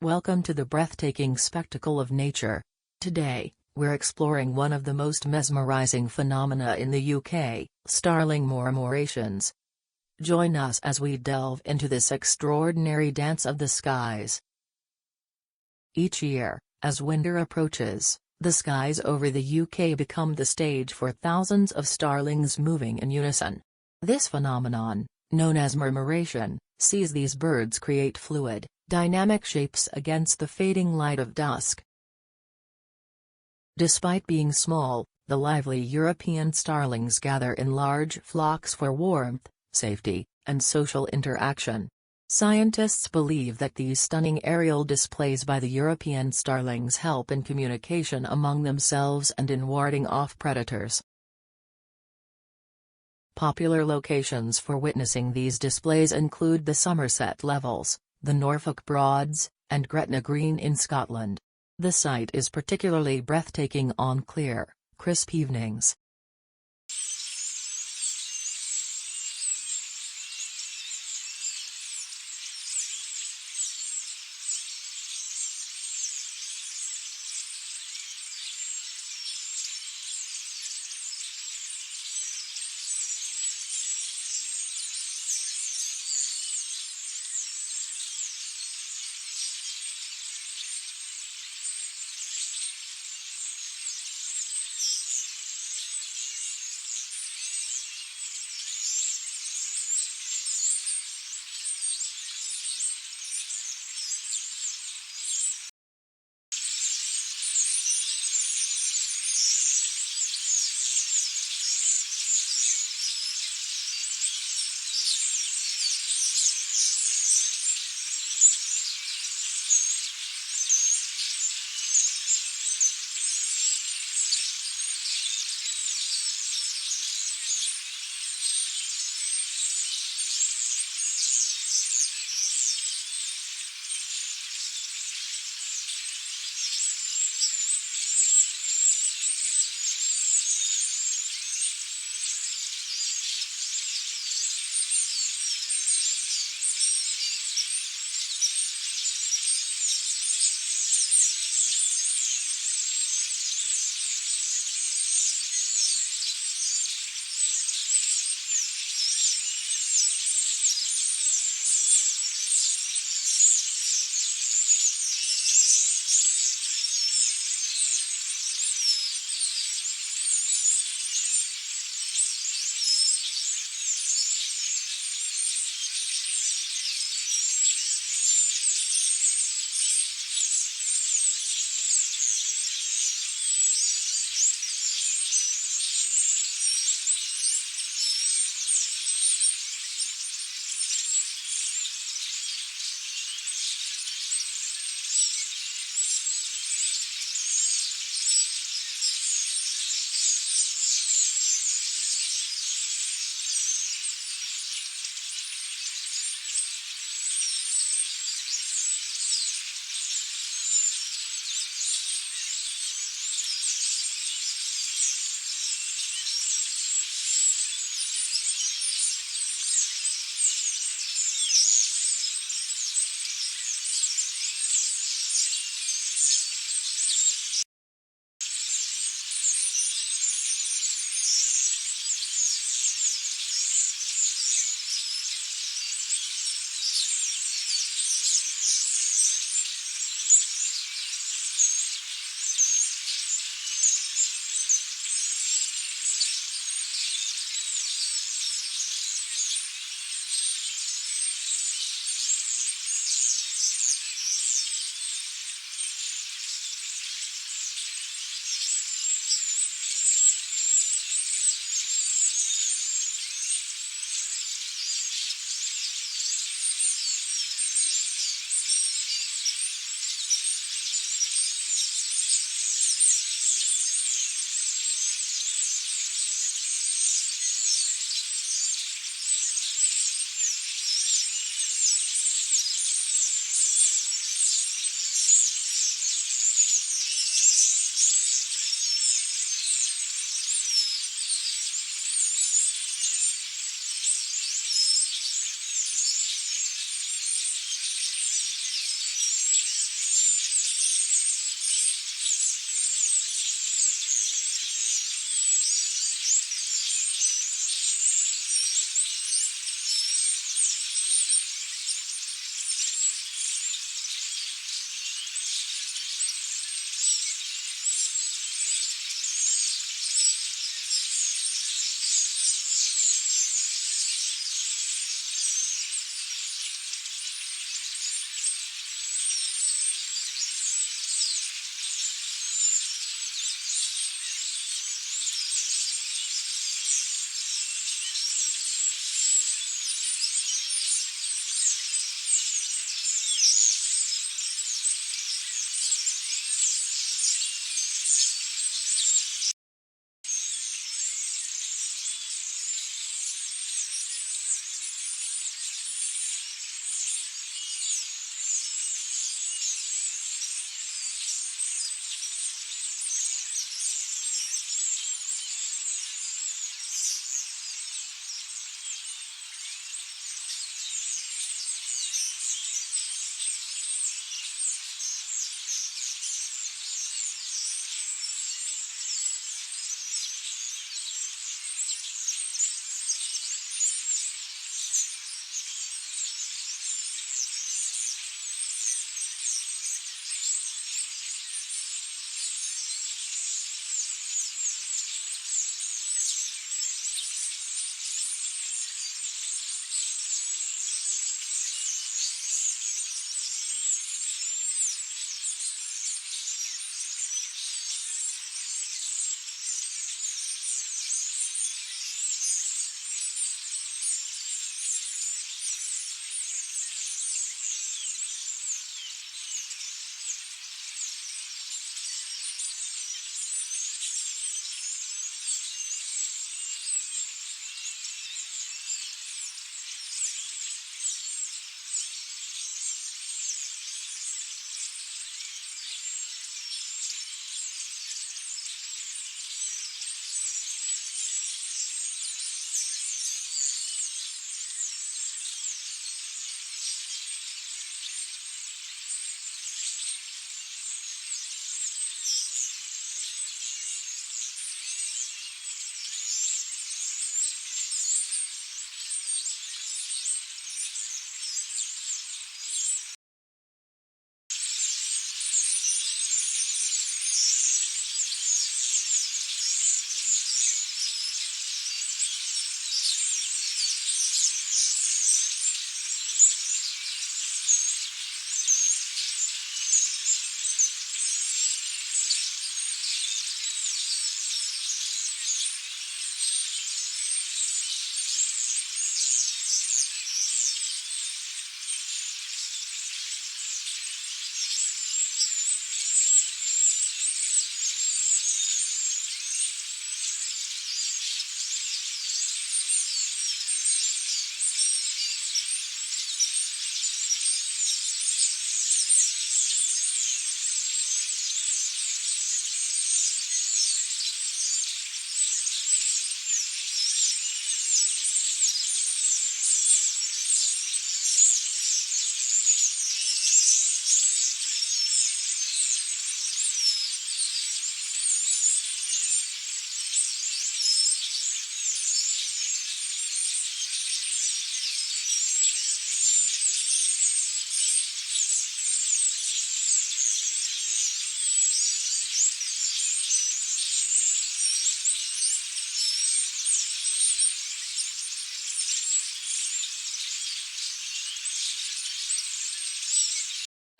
Welcome to the breathtaking spectacle of nature. Today, we're exploring one of the most mesmerizing phenomena in the UK, starling murmurations. Join us as we delve into this extraordinary dance of the skies. Each year, as winter approaches, the skies over the UK become the stage for thousands of starlings moving in unison. This phenomenon, known as murmuration, sees these birds create fluid, dynamic shapes against the fading light of dusk. Despite being small, the lively European starlings gather in large flocks for warmth, safety, and social interaction. Scientists believe that these stunning aerial displays by the European starlings help in communication among themselves and in warding off predators. Popular locations for witnessing these displays include the Somerset Levels, the Norfolk Broads, and Gretna Green in Scotland. The sight is particularly breathtaking on clear, crisp evenings.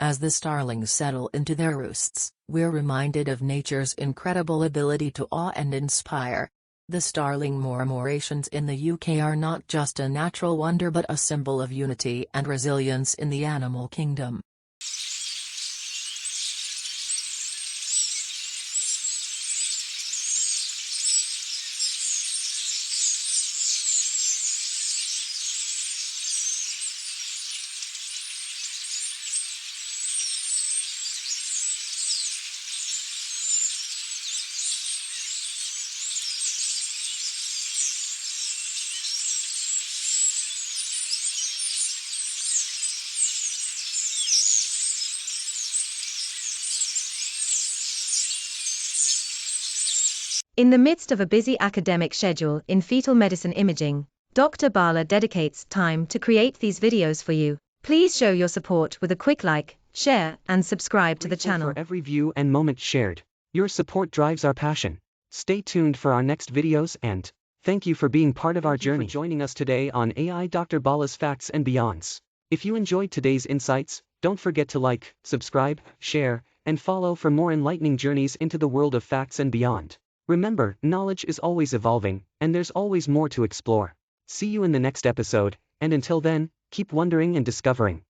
As the starlings settle into their roosts, we're reminded of nature's incredible ability to awe and inspire. The starling murmurations in the UK are not just a natural wonder but a symbol of unity and resilience in the animal kingdom. In the midst of a busy academic schedule in fetal medicine imaging, Dr. Bala dedicates time to create these videos for you. Please show your support with a quick like, share, and subscribe to the channel. For every view and moment shared. Your support drives our passion. Stay tuned for our next videos and thank you for being part of our journey. For joining us today on AI Dr. Bala's Facts and Beyonds. If you enjoyed today's insights, don't forget to like, subscribe, share, and follow for more enlightening journeys into the world of facts and beyond. Remember, knowledge is always evolving, and there's always more to explore. See you in the next episode, and until then, keep wondering and discovering.